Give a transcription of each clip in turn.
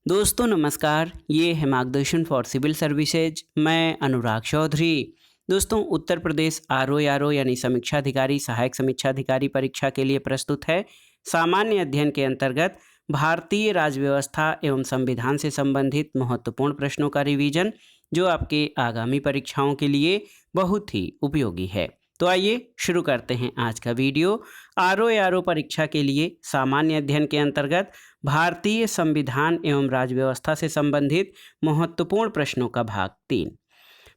दोस्तों नमस्कार, ये है मार्गदर्शन फॉर सिविल सर्विसेज। मैं अनुराग चौधरी। दोस्तों उत्तर प्रदेश आरओ यानी समीक्षा अधिकारी सहायक समीक्षा अधिकारी परीक्षा के लिए प्रस्तुत है। सामान्य अध्ययन के अंतर्गत भारतीय राज्य व्यवस्था एवं संविधान से संबंधित महत्वपूर्ण प्रश्नों का रिवीजन, जो आपके आगामी परीक्षाओं के लिए बहुत ही उपयोगी है। तो आइए शुरू करते हैं आज का वीडियो। आरओ परीक्षा के लिए सामान्य अध्ययन के अंतर्गत भारतीय संविधान एवं राज्य व्यवस्था से संबंधित महत्वपूर्ण प्रश्नों का भाग 3।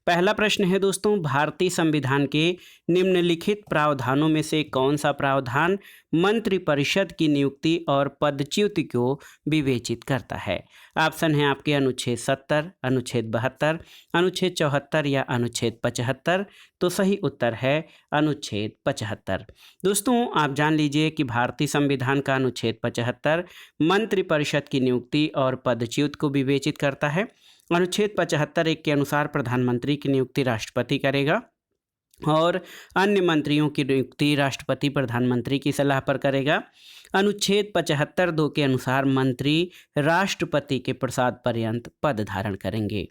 पहला प्रश्न है दोस्तों, भारतीय संविधान के निम्नलिखित प्रावधानों में से कौन सा प्रावधान मंत्रिपरिषद की नियुक्ति और पदच्युति को विवेचित करता है। ऑप्शन है आपके अनुच्छेद 70, अनुच्छेद 72, अनुच्छेद 74 या अनुच्छेद 75। तो सही उत्तर है अनुच्छेद 75। दोस्तों आप जान लीजिए कि भारतीय संविधान का अनुच्छेद 75 मंत्रिपरिषद की नियुक्ति और पदच्युति को विवेचित करता है। अनुच्छेद 75 एक के अनुसार प्रधानमंत्री की नियुक्ति राष्ट्रपति करेगा और अन्य मंत्रियों की नियुक्ति राष्ट्रपति प्रधानमंत्री की सलाह पर करेगा। अनुच्छेद 75 2 के अनुसार मंत्री राष्ट्रपति के प्रसाद पर्यंत पद धारण करेंगे।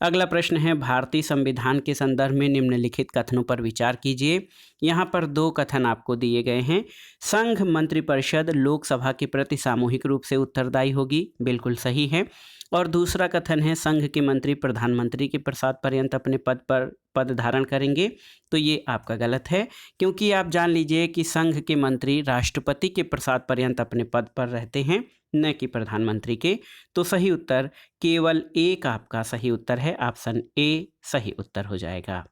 अगला प्रश्न है, भारतीय संविधान के संदर्भ में निम्नलिखित कथनों पर विचार कीजिए। यहाँ पर 2 कथन आपको दिए गए हैं। संघ मंत्रिपरिषद लोकसभा के प्रति सामूहिक रूप से उत्तरदायी होगी, बिल्कुल सही है। और दूसरा कथन है, संघ के मंत्री प्रधानमंत्री के प्रसाद पर्यंत अपने पद धारण करेंगे। तो ये आपका गलत है, क्योंकि आप जान लीजिए कि संघ के मंत्री राष्ट्रपति के प्रसाद पर्यंत अपने पद पर रहते हैं, न कि प्रधानमंत्री के। तो सही उत्तर केवल एक आपका सही उत्तर है, ऑप्शन ए सही उत्तर हो जाएगा।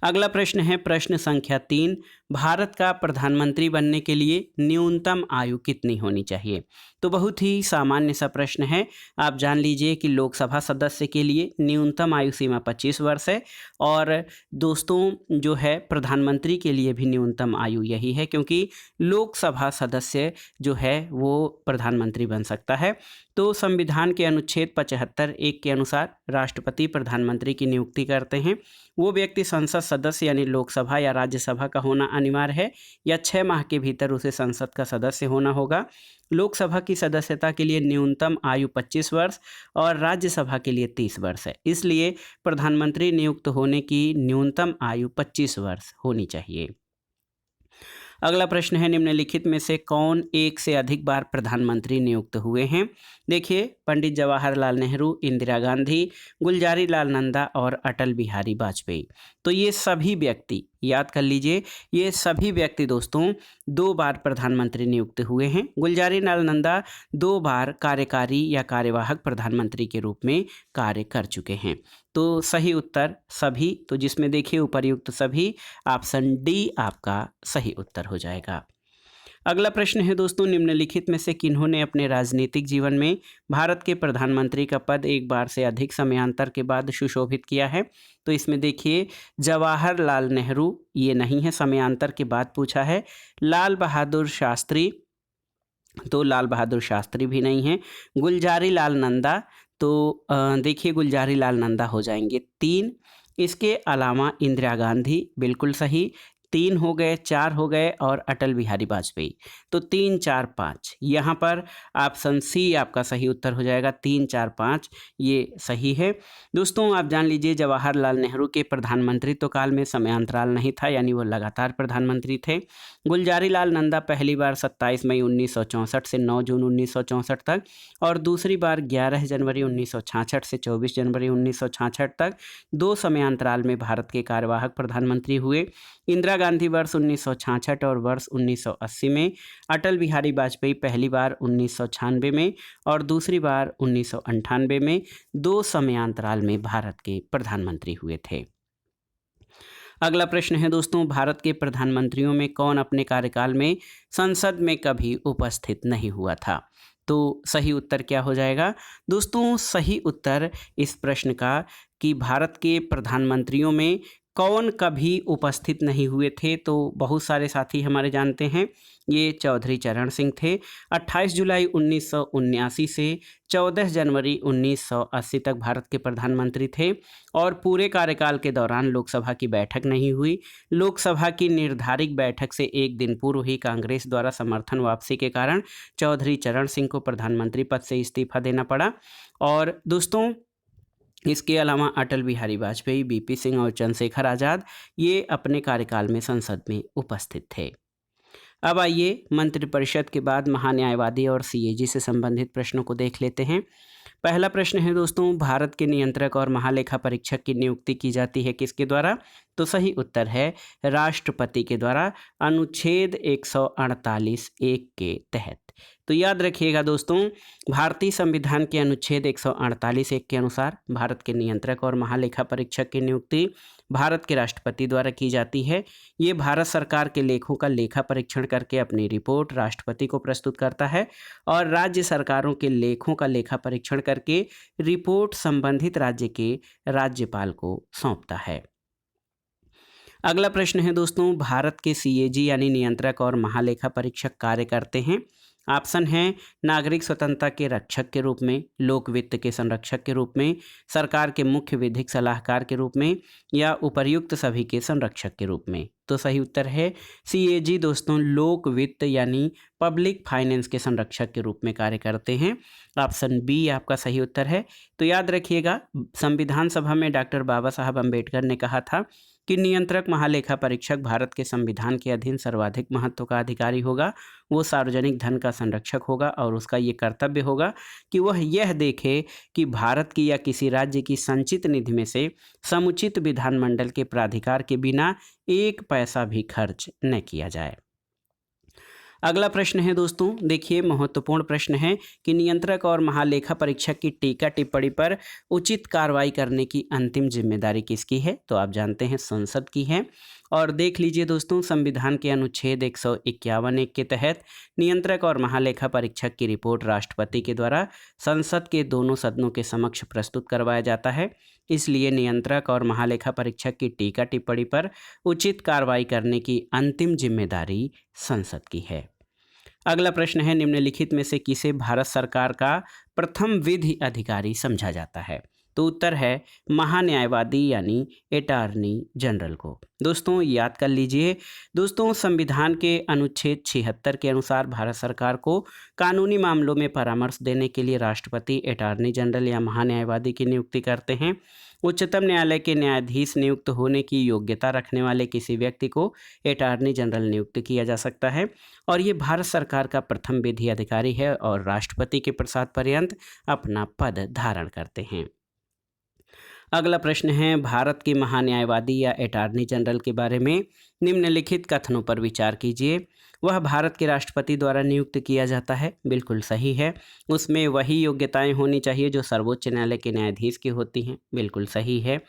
अगला प्रश्न है प्रश्न संख्या 3, भारत का प्रधानमंत्री बनने के लिए न्यूनतम आयु कितनी होनी चाहिए। तो बहुत ही सामान्य सा प्रश्न है। आप जान लीजिए कि लोकसभा सदस्य के लिए न्यूनतम आयु सीमा 25 वर्ष है और दोस्तों जो है प्रधानमंत्री के लिए भी न्यूनतम आयु यही है, क्योंकि लोकसभा सदस्य जो है वो प्रधानमंत्री बन सकता है। तो संविधान के अनुच्छेद 75 1 के अनुसार राष्ट्रपति प्रधानमंत्री की नियुक्ति करते हैं। वो व्यक्ति संसद सदस्य यानी लोकसभा या राज्यसभा का होना अनिवार्य है या 6 माह के भीतर उसे संसद का सदस्य होना होगा। लोकसभा की सदस्यता के लिए न्यूनतम आयु 25 वर्ष और राज्यसभा के लिए 30 वर्ष है। इसलिए प्रधानमंत्री नियुक्त होने की न्यूनतम आयु 25 वर्ष होनी चाहिए। अगला प्रश्न है, निम्नलिखित में से कौन एक से अधिक बार प्रधानमंत्री नियुक्त हुए हैं। देखिए, पंडित जवाहरलाल नेहरू, इंदिरा गांधी, गुलजारी लाल नंदा और अटल बिहारी वाजपेयी। तो ये सभी व्यक्ति याद कर लीजिए, ये सभी व्यक्ति दोस्तों 2 बार प्रधानमंत्री नियुक्त हुए हैं। गुलजारी लाल नंदा 2 बार कार्यकारी या कार्यवाहक प्रधानमंत्री के रूप में कार्य कर चुके हैं। तो सही उत्तर सभी, तो जिसमें देखिए उपर्युक्त सभी, ऑप्शन डी आपका सही उत्तर हो जाएगा। अगला प्रश्न है दोस्तों, निम्नलिखित में से किन्होंने अपने राजनीतिक जीवन में भारत के प्रधानमंत्री का पद एक बार से अधिक समयांतर के बाद सुशोभित किया है। तो इसमें देखिए जवाहरलाल नेहरू ये नहीं है, समयांतर के बाद पूछा है। लाल बहादुर शास्त्री, तो लाल बहादुर शास्त्री भी नहीं है। गुलजारी लाल नंदा, तो देखिए गुलजारी लाल नंदा हो जाएंगे 3। इसके अलावा इंदिरा गांधी बिल्कुल सही, 3 हो गए, 4 हो गए और अटल बिहारी वाजपेयी। तो 3 4 5 यहाँ पर ऑप्शन सी आपका सही उत्तर हो जाएगा। 3 4 5 ये सही है। दोस्तों आप जान लीजिए जवाहरलाल नेहरू के प्रधानमंत्रित्व काल में समयांतराल नहीं था, यानी वो लगातार प्रधानमंत्री थे। गुलजारी लाल नंदा पहली बार 27 मई 1964 से 9 जून 1964 तक और दूसरी बार 11 जनवरी 1966 से 24 जनवरी 1966 तक 2 समयांतराल में भारत के कार्यवाहक प्रधानमंत्री हुए। इंदिरा गांधी वर्ष 1966 और वर्ष 1980 में, अटल बिहारी वाजपेयी पहली बार 1996 में और दूसरी बार 1998 में 2 समयांतराल में भारत के प्रधानमंत्री हुए थे। अगला प्रश्न है दोस्तों, भारत के प्रधानमंत्रियों में कौन अपने कार्यकाल में संसद में कभी उपस्थित नहीं हुआ था। तो सही उत्तर क्या हो जाएगा दोस्तों, सही उत्तर इस प्रश्न का कि भारत के प्रधानमंत्रियों में कौन कभी उपस्थित नहीं हुए थे? तो बहुत सारे साथी हमारे जानते हैं, ये चौधरी चरण सिंह थे। 28 जुलाई 1979 से 14 जनवरी 1980 तक भारत के प्रधानमंत्री थे और पूरे कार्यकाल के दौरान लोकसभा की बैठक नहीं हुई। लोकसभा की निर्धारित बैठक से एक दिन पूर्व ही कांग्रेस द्वारा समर्थन वापसी के कारण चौधरी चरण सिंह को प्रधानमंत्री पद से इस्तीफा देना पड़ा। और दोस्तों, इसके अलावा अटल बिहारी वाजपेयी, बीपी सिंह और चंद्रशेखर आज़ाद ये अपने कार्यकाल में संसद में उपस्थित थे। अब आइए मंत्रिपरिषद के बाद महान्यायवादी और सीएजी से संबंधित प्रश्नों को देख लेते हैं। पहला प्रश्न है दोस्तों, भारत के नियंत्रक और महालेखा परीक्षक की नियुक्ति की जाती है किसके द्वारा? तो सही उत्तर है राष्ट्रपति के द्वारा, अनुच्छेद 148(1) के तहत। तो याद रखिएगा दोस्तों, भारतीय संविधान के अनुच्छेद 148(1) के अनुसार भारत के नियंत्रक और महालेखा परीक्षक की नियुक्ति भारत के राष्ट्रपति द्वारा की जाती है। ये भारत सरकार के लेखों का लेखा परीक्षण करके अपनी रिपोर्ट राष्ट्रपति को प्रस्तुत करता है और राज्य सरकारों के लेखों का लेखा परीक्षण करके रिपोर्ट संबंधित राज्य के राज्यपाल को सौंपता है। अगला प्रश्न है दोस्तों, भारत के सीएजी यानी नियंत्रक और महालेखा परीक्षक कार्य करते हैं। ऑप्शन है नागरिक स्वतंत्रता के रक्षक के रूप में, लोक वित्त के संरक्षक के रूप में, सरकार के मुख्य विधिक सलाहकार के रूप में या उपर्युक्त सभी के संरक्षक के रूप में। तो सही उत्तर है सीएजी दोस्तों लोक वित्त यानी पब्लिक फाइनेंस के संरक्षक के रूप में कार्य करते हैं। ऑप्शन बी आपका सही उत्तर है। तो याद रखिएगा, संविधान सभा में डॉक्टर बाबा साहब अम्बेडकर ने कहा था कि नियंत्रक महालेखा परीक्षक भारत के संविधान के अधीन सर्वाधिक महत्व का अधिकारी होगा। वो सार्वजनिक धन का संरक्षक होगा और उसका ये कर्तव्य होगा कि वह यह देखे कि भारत की या किसी राज्य की संचित निधि में से समुचित विधानमंडल के प्राधिकार के बिना एक पैसा भी खर्च न किया जाए। अगला प्रश्न है दोस्तों, देखिए महत्वपूर्ण प्रश्न है कि नियंत्रक और महालेखा परीक्षक की टीका टिप्पणी पर उचित कार्रवाई करने की अंतिम जिम्मेदारी किसकी है? तो आप जानते हैं संसद की है। और देख लीजिए दोस्तों, संविधान के अनुच्छेद 151(1) के तहत नियंत्रक और महालेखा परीक्षक की रिपोर्ट राष्ट्रपति के द्वारा संसद के दोनों सदनों के समक्ष प्रस्तुत करवाया जाता है। इसलिए नियंत्रक और महालेखा परीक्षक की टीका टिप्पणी पर उचित कार्रवाई करने की अंतिम जिम्मेदारी संसद की है। अगला प्रश्न है, निम्नलिखित में से किसे भारत सरकार का प्रथम विधि अधिकारी समझा जाता है? तो उत्तर है महान्यायवादी यानी अटॉर्नी जनरल को। दोस्तों याद कर लीजिए, दोस्तों संविधान के अनुच्छेद 76 के अनुसार भारत सरकार को कानूनी मामलों में परामर्श देने के लिए राष्ट्रपति अटॉर्नी जनरल या महान्यायवादी की नियुक्ति करते हैं। उच्चतम न्यायालय के न्यायाधीश नियुक्त होने की योग्यता रखने वाले किसी व्यक्ति को अटॉर्नी जनरल नियुक्त किया जा सकता है और ये भारत सरकार का प्रथम विधि अधिकारी है और राष्ट्रपति के प्रसाद पर्यंत अपना पद धारण करते हैं। अगला प्रश्न है, भारत के महान्यायवादी या अटॉर्नी जनरल के बारे में निम्नलिखित कथनों पर विचार कीजिए। वह भारत के राष्ट्रपति द्वारा नियुक्त किया जाता है, बिल्कुल सही है। उसमें वही योग्यताएं होनी चाहिए जो सर्वोच्च न्यायालय के न्यायाधीश की होती हैं, बिल्कुल सही है।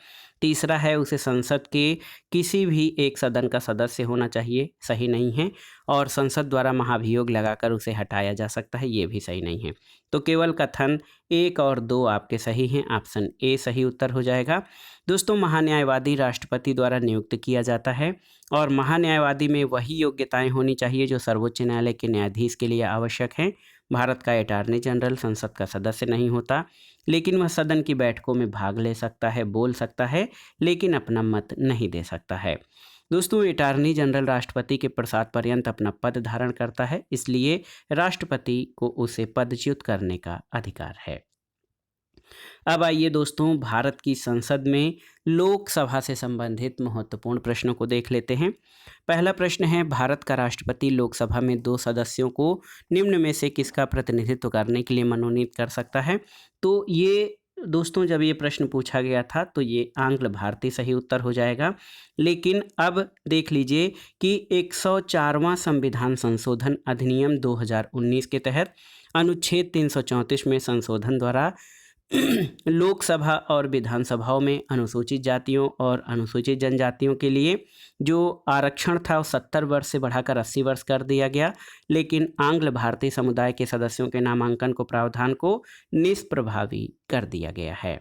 तीसरा है, उसे संसद के किसी भी एक सदन का सदस्य होना चाहिए, सही नहीं है। और संसद द्वारा महाभियोग लगाकर उसे हटाया जा सकता है, ये भी सही नहीं है। तो केवल कथन 1 और 2 आपके सही हैं, ऑप्शन ए सही उत्तर हो जाएगा। दोस्तों महान्यायवादी राष्ट्रपति द्वारा नियुक्त किया जाता है और महान्यायवादी में वही योग्यताएं होनी चाहिए जो सर्वोच्च न्यायालय के न्यायाधीश के लिए आवश्यक हैं। भारत का अटॉर्नी जनरल संसद का सदस्य नहीं होता, लेकिन वह सदन की बैठकों में भाग ले सकता है, बोल सकता है, लेकिन अपना मत नहीं दे सकता है। दोस्तों अटॉर्नी जनरल राष्ट्रपति के प्रसाद पर्यंत अपना पद धारण करता है, इसलिए राष्ट्रपति को उसे पदच्युत करने का अधिकार है। अब आइए दोस्तों, भारत की संसद में लोकसभा से संबंधित महत्वपूर्ण प्रश्नों को देख लेते हैं। पहला प्रश्न है, भारत का राष्ट्रपति लोकसभा में 2 सदस्यों को निम्न में से किसका प्रतिनिधित्व करने के लिए मनोनीत कर सकता है? तो ये दोस्तों जब ये प्रश्न पूछा गया था तो ये आंग्ल भारतीय सही उत्तर हो जाएगा। लेकिन अब देख लीजिए कि 104वां संविधान संशोधन अधिनियम 2019 के तहत अनुच्छेद 334 में संशोधन द्वारा लोकसभा और विधानसभाओं में अनुसूचित जातियों और अनुसूचित जनजातियों के लिए जो आरक्षण था वो 70 वर्ष से बढ़ाकर 80 वर्ष कर दिया गया, लेकिन आंग्ल भारतीय समुदाय के सदस्यों के नामांकन को प्रावधान को निष्प्रभावी कर दिया गया है।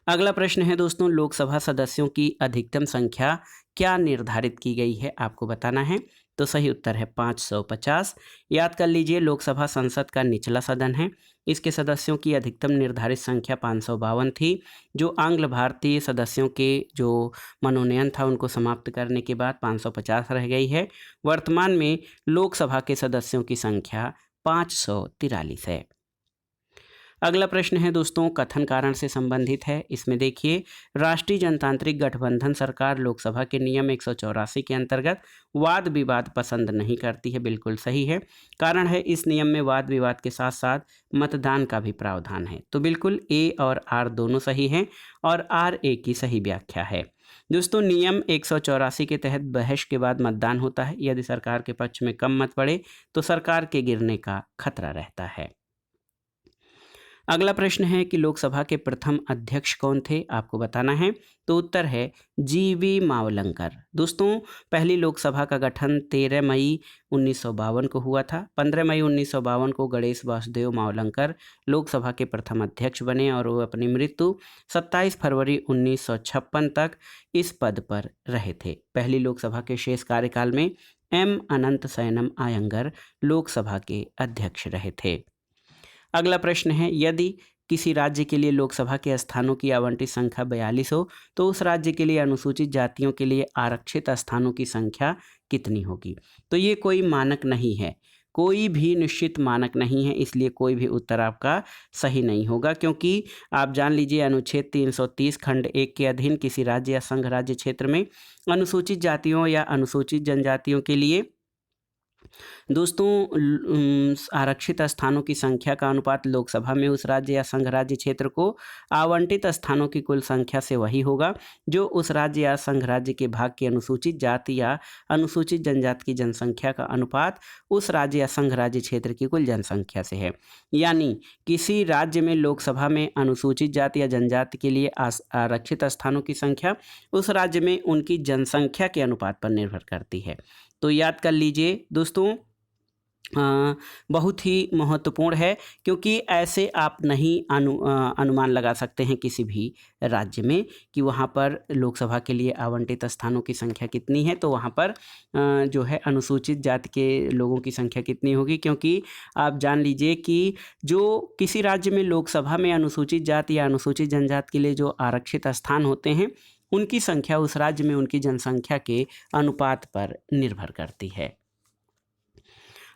अगला प्रश्न है दोस्तों, लोकसभा सदस्यों की अधिकतम संख्या क्या निर्धारित की गई है, आपको बताना है। तो सही उत्तर है 550। याद कर लीजिए, लोकसभा संसद का निचला सदन है। इसके सदस्यों की अधिकतम निर्धारित संख्या 552 थी, जो आंग्ल भारतीय सदस्यों के जो मनोनयन था उनको समाप्त करने के बाद 550 रह गई है। वर्तमान में लोकसभा के सदस्यों की संख्या 543 है। अगला प्रश्न है दोस्तों, कथन कारण से संबंधित है। इसमें देखिए, राष्ट्रीय जनतांत्रिक गठबंधन सरकार लोकसभा के नियम 184 के अंतर्गत वाद विवाद पसंद नहीं करती है, बिल्कुल सही है। कारण है, इस नियम में वाद विवाद के साथ साथ मतदान का भी प्रावधान है। तो बिल्कुल ए और आर दोनों सही हैं और आर ए की सही व्याख्या है। दोस्तों, नियम 184 के तहत बहस के बाद मतदान होता है। यदि सरकार के पक्ष में कम मत पड़े तो सरकार के गिरने का खतरा रहता है। अगला प्रश्न है कि लोकसभा के प्रथम अध्यक्ष कौन थे, आपको बताना है। तो उत्तर है जीवी मावलंकर। दोस्तों, पहली लोकसभा का गठन 13 मई 1952 को हुआ था। 15 मई 1952 को गणेश वासुदेव मावलंकर लोकसभा के प्रथम अध्यक्ष बने और वो अपनी मृत्यु 27 फरवरी 1956 तक इस पद पर रहे थे। पहली लोकसभा के शेष कार्यकाल में एम अनंत सैनम आयंगर लोकसभा के अध्यक्ष रहे थे। अगला प्रश्न है, यदि किसी राज्य के लिए लोकसभा के स्थानों की आवंटित संख्या 42 हो तो उस राज्य के लिए अनुसूचित जातियों के लिए आरक्षित स्थानों की संख्या कितनी होगी। तो ये कोई मानक नहीं है, कोई भी निश्चित मानक नहीं है, इसलिए कोई भी उत्तर आपका सही नहीं होगा। क्योंकि आप जान लीजिए, अनुच्छेद 330 खंड 1 के अधीन किसी राज्य या संघ राज्य क्षेत्र में अनुसूचित जातियों या अनुसूचित जनजातियों के लिए दोस्तों आरक्षित स्थानों की संख्या का अनुपात लोकसभा में उस राज्य या संघ राज्य क्षेत्र को आवंटित स्थानों की कुल संख्या से वही होगा जो उस राज्य या संघ राज्य के भाग की अनुसूचित जाति या अनुसूचित जनजाति की जनसंख्या का अनुपात उस राज्य या संघ राज्य क्षेत्र की कुल जनसंख्या से है। यानी किसी राज्य में लोकसभा में अनुसूचित जाति या जनजाति के लिए आरक्षित स्थानों की संख्या उस राज्य में उनकी जनसंख्या के अनुपात पर निर्भर करती है। तो याद कर लीजिए दोस्तों, बहुत ही महत्वपूर्ण है, क्योंकि ऐसे आप नहीं अनुमान लगा सकते हैं किसी भी राज्य में कि वहाँ पर लोकसभा के लिए आवंटित स्थानों की संख्या कितनी है, तो वहाँ पर जो है अनुसूचित जाति के लोगों की संख्या कितनी होगी। क्योंकि आप जान लीजिए कि जो किसी राज्य में लोकसभा में अनुसूचित जाति या अनुसूचित जनजाति के लिए जो आरक्षित स्थान होते हैं उनकी संख्या उस राज्य में उनकी जनसंख्या के अनुपात पर निर्भर करती है।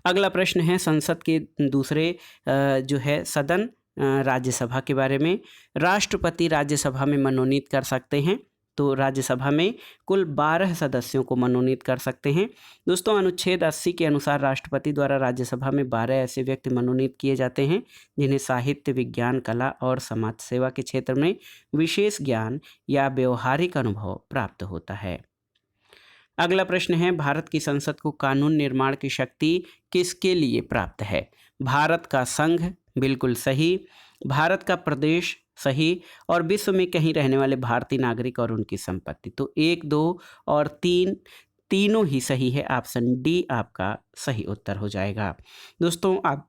अगला प्रश्न है, संसद के दूसरे जो है सदन राज्यसभा के बारे में। राष्ट्रपति राज्यसभा में मनोनीत कर सकते हैं। तो राज्यसभा में कुल 12 सदस्यों को मनोनीत कर सकते हैं। दोस्तों, अनुच्छेद 80 के अनुसार राष्ट्रपति द्वारा राज्यसभा में 12 ऐसे व्यक्ति मनोनीत किए जाते हैं जिन्हें साहित्य, विज्ञान, कला और समाज सेवा के क्षेत्र में विशेष ज्ञान या व्यवहारिक अनुभव प्राप्त होता है। अगला प्रश्न है, भारत की संसद को कानून निर्माण की शक्ति किसके लिए प्राप्त है। भारत का संघ, बिल्कुल सही। भारत का प्रदेश, सही। और विश्व में कहीं रहने वाले भारतीय नागरिक और उनकी संपत्ति। तो 1, 2 और 3 तीनों ही सही है। ऑप्शन डी आपका सही उत्तर हो जाएगा। दोस्तों, आप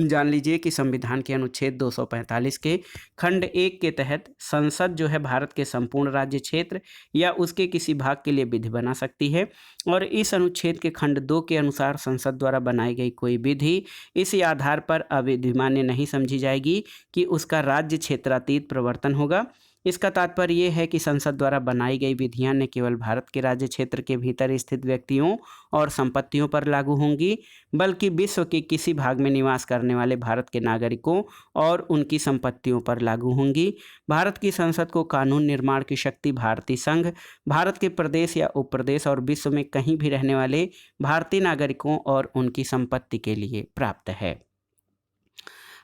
जान लीजिए कि संविधान के अनुच्छेद 245 के खंड 1 के तहत संसद जो है भारत के संपूर्ण राज्य क्षेत्र या उसके किसी भाग के लिए विधि बना सकती है। और इस अनुच्छेद के खंड 2 के अनुसार संसद द्वारा बनाई गई कोई विधि इस आधार पर अविधिमान्य नहीं समझी जाएगी कि उसका राज्य क्षेत्रातीत प्रवर्तन होगा। इसका तात्पर्य यह है कि संसद द्वारा बनाई गई विधियां न केवल भारत के राज्य क्षेत्र के भीतर स्थित व्यक्तियों और संपत्तियों पर लागू होंगी, बल्कि विश्व के किसी भाग में निवास करने वाले भारत के नागरिकों और उनकी संपत्तियों पर लागू होंगी। भारत की संसद को कानून निर्माण की शक्ति भारतीय संघ, भारत के प्रदेश या उपप्रदेश और विश्व में कहीं भी रहने वाले भारतीय नागरिकों और उनकी संपत्ति के लिए प्राप्त है।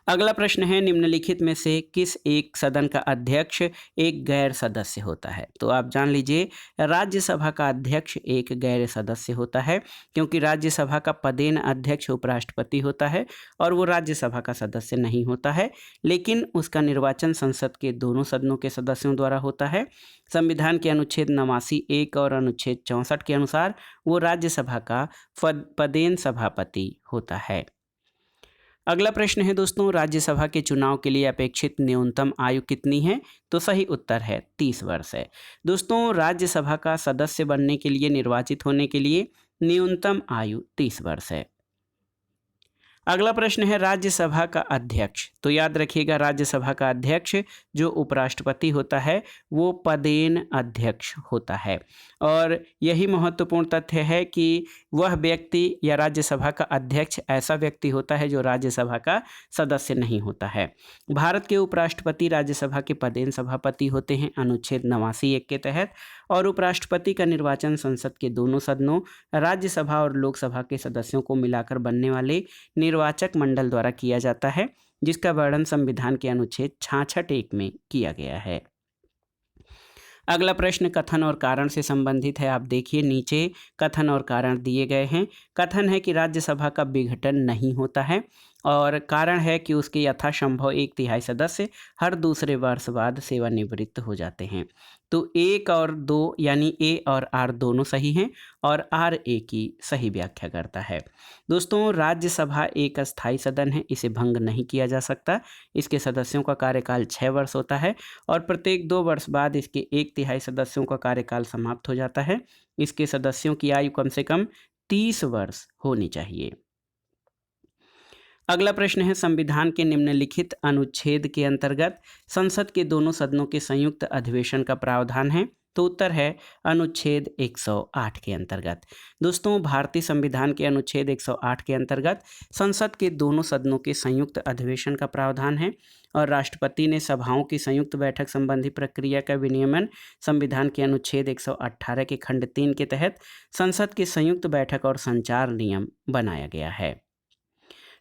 अगला प्रश्न है, निम्नलिखित में से किस एक सदन का अध्यक्ष एक गैर सदस्य होता है। तो आप जान लीजिए, राज्यसभा का अध्यक्ष एक गैर सदस्य होता है, क्योंकि राज्यसभा का पदेन अध्यक्ष उपराष्ट्रपति होता है और वो राज्यसभा का सदस्य नहीं होता है, लेकिन उसका निर्वाचन संसद के दोनों सदनों के सदस्यों द्वारा होता है। संविधान के अनुच्छेद 89(1) और अनुच्छेद 64 के अनुसार वो राज्यसभा का पदेन सभापति होता है। अगला प्रश्न है दोस्तों, राज्यसभा के चुनाव के लिए अपेक्षित न्यूनतम आयु कितनी है? तो सही उत्तर है 30 वर्ष है। दोस्तों, राज्यसभा का सदस्य बनने के लिए, निर्वाचित होने के लिए न्यूनतम आयु 30 वर्ष है। अगला प्रश्न है, राज्यसभा का अध्यक्ष। तो याद रखिएगा, राज्यसभा का अध्यक्ष जो उपराष्ट्रपति होता है वो पदेन अध्यक्ष होता है। और यही महत्वपूर्ण तथ्य है कि वह व्यक्ति या राज्यसभा का अध्यक्ष ऐसा व्यक्ति होता है जो राज्यसभा का सदस्य नहीं होता है। भारत के उपराष्ट्रपति राज्यसभा के पदेन सभापति होते हैं अनुच्छेद 89(1) के तहत। और उपराष्ट्रपति का निर्वाचन संसद के दोनों सदनों, राज्यसभा और लोकसभा के सदस्यों को मिलाकर बनने वाले निर्वाचक मंडल द्वारा किया जाता है, जिसका वर्णन संविधान के अनुच्छेद 66(1) में किया गया है। अगला प्रश्न कथन और कारण से संबंधित है। आप देखिए, नीचे कथन और कारण दिए गए हैं। कथन है कि राज्यसभा का विघटन नहीं होता है, और कारण है कि उसके यथासंभव 1/3 सदस्य हर दूसरे वर्ष बाद सेवानिवृत्त हो जाते हैं। तो 1 और 2 यानी ए और आर दोनों सही हैं, और आर ए की सही व्याख्या करता है। दोस्तों, राज्यसभा एक अस्थायी सदन है, इसे भंग नहीं किया जा सकता। इसके सदस्यों का कार्यकाल 6 वर्ष होता है, और प्रत्येक 2 वर्ष बाद इसके 1/3 सदस्यों का कार्यकाल समाप्त हो जाता है। इसके सदस्यों की आयु कम से कम 30 वर्ष होनी चाहिए। अगला प्रश्न है, संविधान के निम्नलिखित अनुच्छेद के अंतर्गत संसद के दोनों सदनों के संयुक्त अधिवेशन का प्रावधान है? तो उत्तर है अनुच्छेद 108 के अंतर्गत। दोस्तों, भारतीय संविधान के अनुच्छेद 108 के अंतर्गत संसद के दोनों सदनों के संयुक्त अधिवेशन का प्रावधान है, और राष्ट्रपति ने सभाओं की संयुक्त बैठक संबंधी प्रक्रिया का विनियमन संविधान के अनुच्छेद 118 के खंड 3 के तहत संसद के संयुक्त बैठक और संचार नियम बनाया गया है।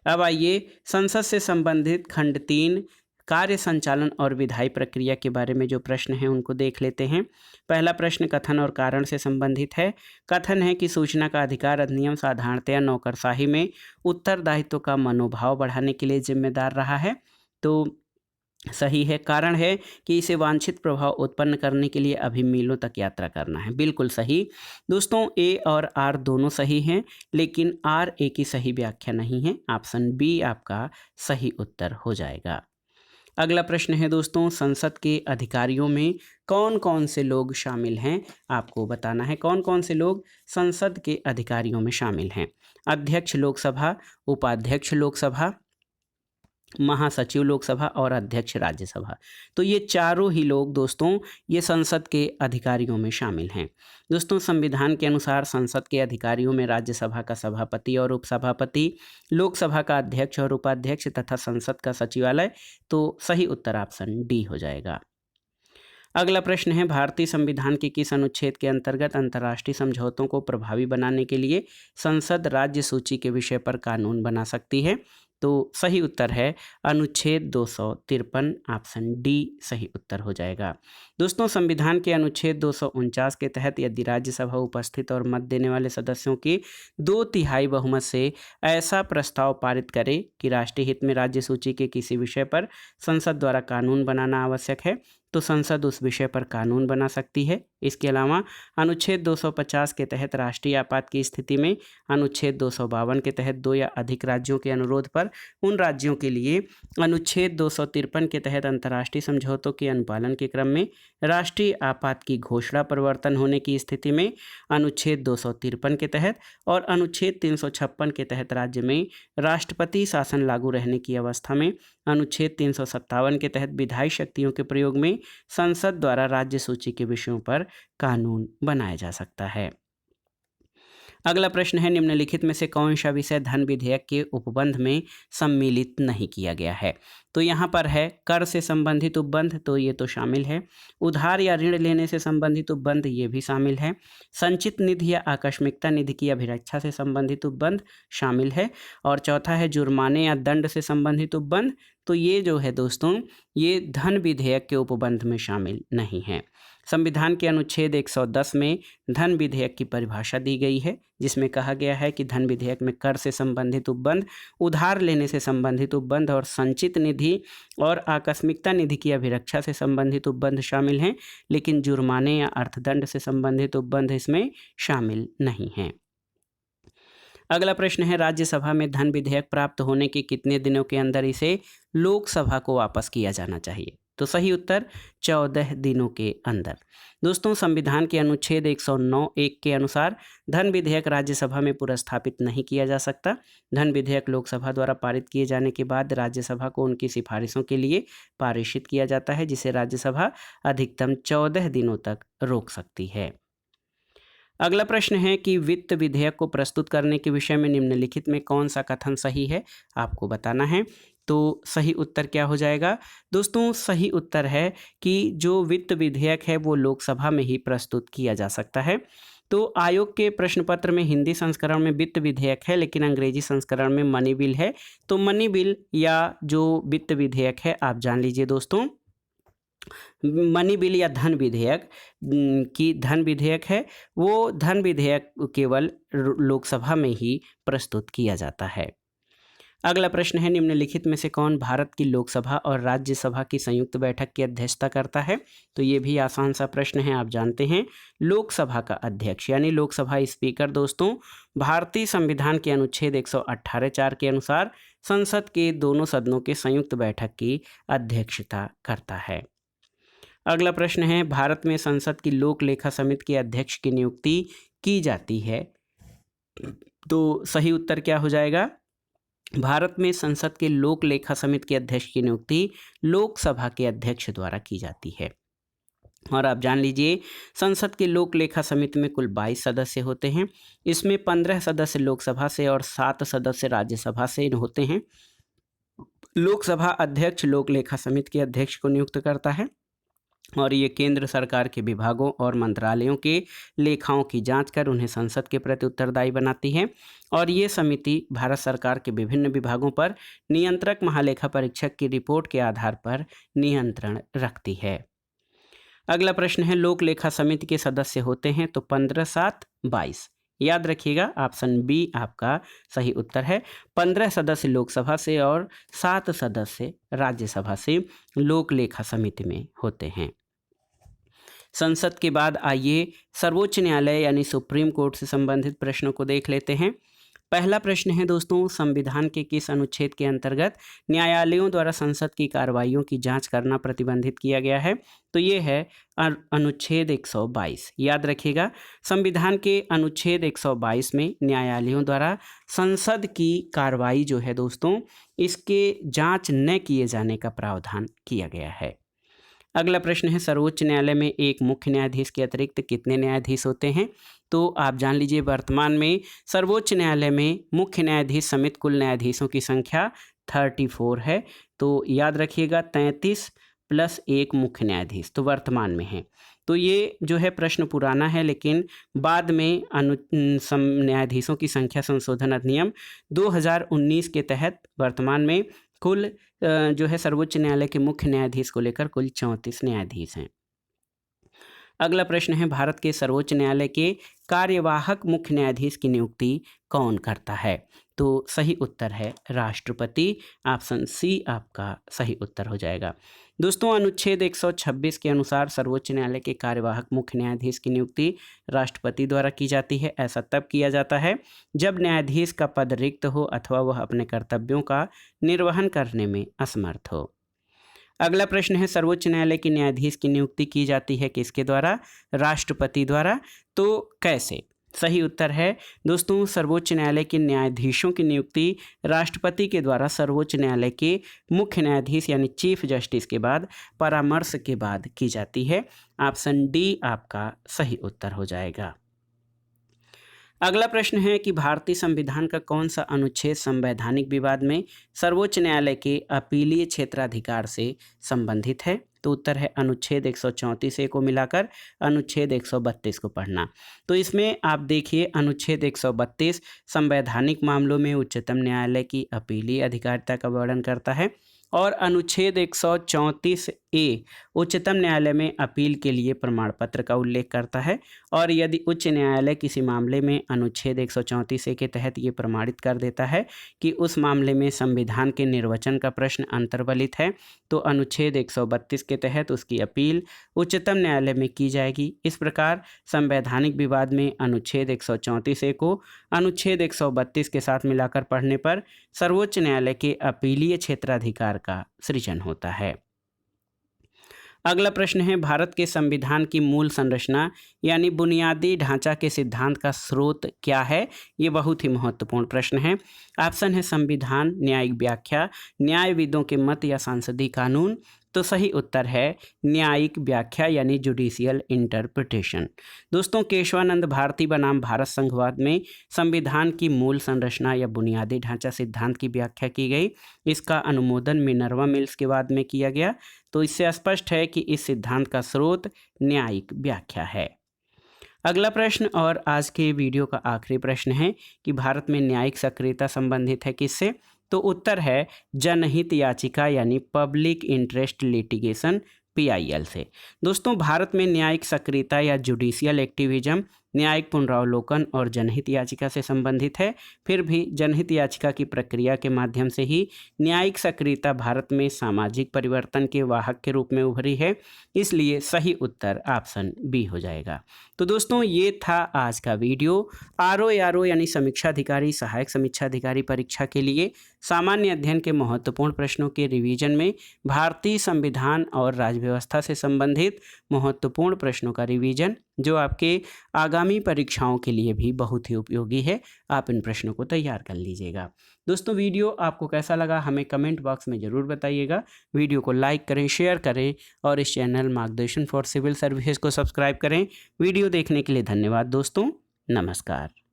अब आइए संसद से संबंधित खंड 3 कार्य संचालन और विधायी प्रक्रिया के बारे में जो प्रश्न हैं उनको देख लेते हैं। पहला प्रश्न कथन और कारण से संबंधित है। कथन है कि सूचना का अधिकार अधिनियम साधारणतया नौकरशाही में उत्तरदायित्व का मनोभाव बढ़ाने के लिए जिम्मेदार रहा है, तो सही है। कारण है कि इसे वांछित प्रभाव उत्पन्न करने के लिए अभी मीलों तक यात्रा करना है, बिल्कुल सही। दोस्तों, ए और आर दोनों सही हैं, लेकिन आर ए की सही व्याख्या नहीं है। ऑप्शन बी आपका सही उत्तर हो जाएगा। अगला प्रश्न है दोस्तों, संसद के अधिकारियों में कौन कौन से लोग शामिल हैं? आपको बताना है कौन कौन से लोग संसद के अधिकारियों में शामिल हैं। अध्यक्ष लोकसभा, उपाध्यक्ष लोकसभा, महासचिव लोकसभा और अध्यक्ष राज्यसभा। तो ये चारों ही लोग दोस्तों ये संसद के अधिकारियों में शामिल हैं। दोस्तों, संविधान के अनुसार संसद के अधिकारियों में राज्यसभा का सभापति और उपसभापति, लोकसभा का अध्यक्ष और उपाध्यक्ष तथा संसद का सचिवालय। तो सही उत्तर ऑप्शन डी हो जाएगा। अगला प्रश्न है, भारतीय संविधान के किस अनुच्छेद के अंतर्गत अंतर्राष्ट्रीय समझौतों को प्रभावी बनाने के लिए संसद राज्य सूची के विषय पर कानून बना सकती है? तो सही उत्तर है अनुच्छेद 253, ऑप्शन डी सही उत्तर हो जाएगा। दोस्तों, संविधान के अनुच्छेद 249 के तहत यदि राज्यसभा उपस्थित और मत देने वाले सदस्यों की 2/3 बहुमत से ऐसा प्रस्ताव पारित करे कि राष्ट्रीय हित में राज्य सूची के किसी विषय पर संसद द्वारा कानून बनाना आवश्यक है, तो संसद उस विषय पर कानून बना सकती है। इसके अलावा अनुच्छेद 250 के तहत राष्ट्रीय आपात की स्थिति में, अनुच्छेद 252 के तहत 2 या अधिक राज्यों के अनुरोध पर उन राज्यों के लिए, अनुच्छेद 253 के तहत अंतर्राष्ट्रीय समझौतों के अनुपालन के क्रम में राष्ट्रीय आपात की घोषणा परिवर्तन होने की स्थिति में, अनुच्छेद 253 के तहत, और अनुच्छेद 356 के तहत राज्य में राष्ट्रपति शासन लागू रहने की अवस्था में, अनुच्छेद 357 के तहत विधायी शक्तियों के प्रयोग में संसद द्वारा राज्य सूची के विषयों पर कानून बनाया जा सकता है। अगला प्रश्न है, निम्नलिखित में से कौन सा विषय धन विधेयक के उपबंध में सम्मिलित नहीं किया गया है? तो यहाँ पर है कर से संबंधित उपबंध, तो ये तो शामिल है। उधार या ऋण लेने से संबंधित उपबंध, ये भी शामिल है। संचित निधि या आकस्मिकता निधि की अभिरक्षा से संबंधित उपबंध शामिल है। और चौथा है जुर्माने या दंड से संबंधित उपबंध, तो ये जो है दोस्तों ये धन विधेयक के उपबंध में शामिल नहीं है। संविधान के अनुच्छेद 110 में धन विधेयक की परिभाषा दी गई है, जिसमें कहा गया है कि धन विधेयक में कर से संबंधित उपबंध, उधार लेने से संबंधित उपबंध और संचित निधि और आकस्मिकता निधि की अभिरक्षा से संबंधित उपबंध शामिल हैं, लेकिन जुर्माने या अर्थदंड से संबंधित उपबंध इसमें शामिल नहीं हैं। अगला प्रश्न है, राज्यसभा में धन विधेयक प्राप्त होने के कितने दिनों के अंदर इसे लोकसभा को वापस किया जाना चाहिए? तो सही उत्तर 14 दिनों के अंदर। दोस्तों, संविधान के अनुच्छेद 109(1) के अनुसार धन विधेयक राज्यसभा में पुरस्थापित नहीं किया जा सकता। धन विधेयक लोकसभा द्वारा पारित किए जाने के बाद राज्यसभा को उनकी सिफारिशों के लिए पारित किया जाता है, जिसे राज्यसभा अधिकतम 14 दिनों तक रोक सकती है। अगला प्रश्न है कि वित्त विधेयक को प्रस्तुत करने के विषय में निम्नलिखित में कौन सा कथन सही है, आपको बताना है। तो सही उत्तर क्या हो जाएगा? दोस्तों, सही उत्तर है कि जो वित्त विधेयक है वो लोकसभा में ही प्रस्तुत किया जा सकता है। तो आयोग के प्रश्न पत्र में हिंदी संस्करण में वित्त विधेयक है, लेकिन अंग्रेजी संस्करण में मनी बिल है। तो मनी बिल या जो वित्त विधेयक है, आप जान लीजिए दोस्तों, मनी बिल या धन विधेयक की धन विधेयक है, वो धन विधेयक केवल लोकसभा में ही प्रस्तुत किया जाता है। अगला प्रश्न है, निम्नलिखित में से कौन भारत की लोकसभा और राज्यसभा की संयुक्त बैठक की अध्यक्षता करता है? तो ये भी आसान सा प्रश्न है, आप जानते हैं। लोकसभा का अध्यक्ष यानी लोकसभा स्पीकर दोस्तों भारतीय संविधान के अनुच्छेद 118(4) के अनुसार संसद के दोनों सदनों के संयुक्त बैठक की अध्यक्षता करता है। अगला प्रश्न है, भारत में संसद की लोक लेखा समिति के अध्यक्ष की नियुक्ति की जाती है? तो सही उत्तर क्या हो जाएगा? भारत में संसद के लोक लेखा समिति के अध्यक्ष की नियुक्ति लोकसभा के अध्यक्ष द्वारा की जाती है। और आप जान लीजिए, संसद के लोक लेखा समिति में कुल 22 सदस्य होते हैं। इसमें 15 सदस्य लोकसभा से और 7 सदस्य राज्यसभा से होते हैं। लोकसभा अध्यक्ष लोक लेखा समिति के अध्यक्ष को नियुक्त करता है और ये केंद्र सरकार के विभागों और मंत्रालयों के लेखाओं की जांच कर उन्हें संसद के प्रति उत्तरदायी बनाती है। और ये समिति भारत सरकार के विभिन्न विभागों पर नियंत्रक महालेखा परीक्षक की रिपोर्ट के आधार पर नियंत्रण रखती है। अगला प्रश्न है, लोक लेखा समिति के सदस्य होते हैं तो 15 7 22। याद रखिएगा, ऑप्शन बी आपका सही उत्तर है। 15 सदस्य लोकसभा से और 7 सदस्य राज्यसभा से लोक लेखा समिति में होते हैं। संसद के बाद आइए सर्वोच्च न्यायालय यानी सुप्रीम कोर्ट से संबंधित प्रश्नों को देख लेते हैं। पहला प्रश्न है दोस्तों, संविधान के किस अनुच्छेद के अंतर्गत न्यायालयों द्वारा संसद की कार्रवाइयों की जांच करना प्रतिबंधित किया गया है? तो ये है अनुच्छेद 122। याद रखिएगा, संविधान के अनुच्छेद 122 में न्यायालयों द्वारा संसद की कार्रवाई जो है दोस्तों, इसके जांच न किए जाने का प्रावधान किया गया है। अगला प्रश्न है, सर्वोच्च न्यायालय में एक मुख्य न्यायाधीश के अतिरिक्त कितने न्यायाधीश होते हैं? तो आप जान लीजिए, वर्तमान में सर्वोच्च न्यायालय में मुख्य न्यायाधीश समेत कुल न्यायाधीशों की संख्या 34 है। तो याद रखिएगा, 33 + 1 मुख्य न्यायाधीश तो वर्तमान में है। तो ये जो है प्रश्न पुराना है, लेकिन बाद में न्यायाधीशों की संख्या संशोधन अधिनियम 2019 के तहत वर्तमान में कुल जो है सर्वोच्च न्यायालय के मुख्य न्यायाधीश को लेकर कुल 34 न्यायाधीश हैं। अगला प्रश्न है, भारत के सर्वोच्च न्यायालय के कार्यवाहक मुख्य न्यायाधीश की नियुक्ति कौन करता है? तो सही उत्तर है राष्ट्रपति। ऑप्शन सी आपका सही उत्तर हो जाएगा। दोस्तों, अनुच्छेद 126 के अनुसार सर्वोच्च न्यायालय के कार्यवाहक मुख्य न्यायाधीश की नियुक्ति राष्ट्रपति द्वारा की जाती है। ऐसा तब किया जाता है जब न्यायाधीश का पद रिक्त हो अथवा वह अपने कर्तव्यों का निर्वहन करने में असमर्थ हो। अगला प्रश्न है, सर्वोच्च न्यायालय के न्यायाधीश की नियुक्ति की जाती है किसके द्वारा? राष्ट्रपति द्वारा। तो कैसे? सही उत्तर है दोस्तों, सर्वोच्च न्यायालय के न्यायाधीशों की नियुक्ति राष्ट्रपति के द्वारा सर्वोच्च न्यायालय के मुख्य न्यायाधीश यानी चीफ जस्टिस के बाद परामर्श के बाद की जाती है। ऑप्शन डी आपका सही उत्तर हो जाएगा। अगला प्रश्न है कि भारतीय संविधान का कौन सा अनुच्छेद संवैधानिक विवाद में सर्वोच्च न्यायालय के अपीलीय क्षेत्राधिकार से संबंधित है? तो उत्तर है अनुच्छेद 134 को मिलाकर अनुच्छेद 132 को पढ़ना। तो इसमें आप देखिए, अनुच्छेद 132 संवैधानिक मामलों में उच्चतम न्यायालय की अपीलीय अधिकारिता का वर्णन करता है और अनुच्छेद 134 ए उच्चतम न्यायालय में अपील के लिए प्रमाण पत्र का उल्लेख करता है और यदि उच्च न्यायालय किसी मामले में अनुच्छेद 134 ए के तहत ये प्रमाणित कर देता है कि उस मामले में संविधान के निर्वचन का प्रश्न अंतर्वलित है तो अनुच्छेद 132 के तहत उसकी अपील उच्चतम न्यायालय में की जाएगी। इस प्रकार संवैधानिक विवाद में अनुच्छेद 134 ए को अनुच्छेद 132 के साथ मिलाकर पढ़ने पर सर्वोच्च न्यायालय के अपीलीय क्षेत्राधिकार का सृजन होता है। अगला प्रश्न है, भारत के संविधान की मूल संरचना यानी बुनियादी ढांचा के सिद्धांत का स्रोत क्या है? ये बहुत ही महत्वपूर्ण प्रश्न है। ऑप्शन है संविधान, न्यायिक व्याख्या, न्यायविदों के मत या सांसदीय कानून। तो सही उत्तर है न्यायिक व्याख्या यानी जुडिशियल इंटरप्रिटेशन। दोस्तों, केशवानंद भारती बनाम भारत संघवाद में संविधान की मूल संरचना या बुनियादी ढांचा सिद्धांत की व्याख्या की गई। इसका अनुमोदन मिनर्वा मिल्स के बाद में किया गया। तो इससे स्पष्ट है कि इस सिद्धांत का स्रोत न्यायिक व्याख्या है। अगला प्रश्न और आज के वीडियो का आखिरी प्रश्न है कि भारत में न्यायिक सक्रियता संबंधित है किससे? तो उत्तर है जनहित याचिका यानी पब्लिक इंटरेस्ट लिटिगेशन PIL से। दोस्तों, भारत में न्यायिक सक्रियता या जुडिशियल एक्टिविज्म न्यायिक पुनरावलोकन और जनहित याचिका से संबंधित है। फिर भी जनहित याचिका की प्रक्रिया के माध्यम से ही न्यायिक सक्रियता भारत में सामाजिक परिवर्तन के वाहक के रूप में उभरी है। इसलिए सही उत्तर ऑप्शन बी हो जाएगा। तो दोस्तों, ये था आज का वीडियो। RO यानी समीक्षा अधिकारी सहायक समीक्षा अधिकारी परीक्षा के लिए सामान्य अध्ययन के महत्वपूर्ण प्रश्नों के रिवीजन में भारतीय संविधान और राज्य व्यवस्था से संबंधित महत्वपूर्ण प्रश्नों का रिवीजन, जो आपके आगामी परीक्षाओं के लिए भी बहुत ही उपयोगी है। आप इन प्रश्नों को तैयार कर लीजिएगा। दोस्तों, वीडियो आपको कैसा लगा हमें कमेंट बॉक्स में ज़रूर बताइएगा। वीडियो को लाइक करें, शेयर करें और इस चैनल मार्गदर्शन फॉर सिविल सर्विसेज को सब्सक्राइब करें। वीडियो देखने के लिए धन्यवाद दोस्तों। नमस्कार।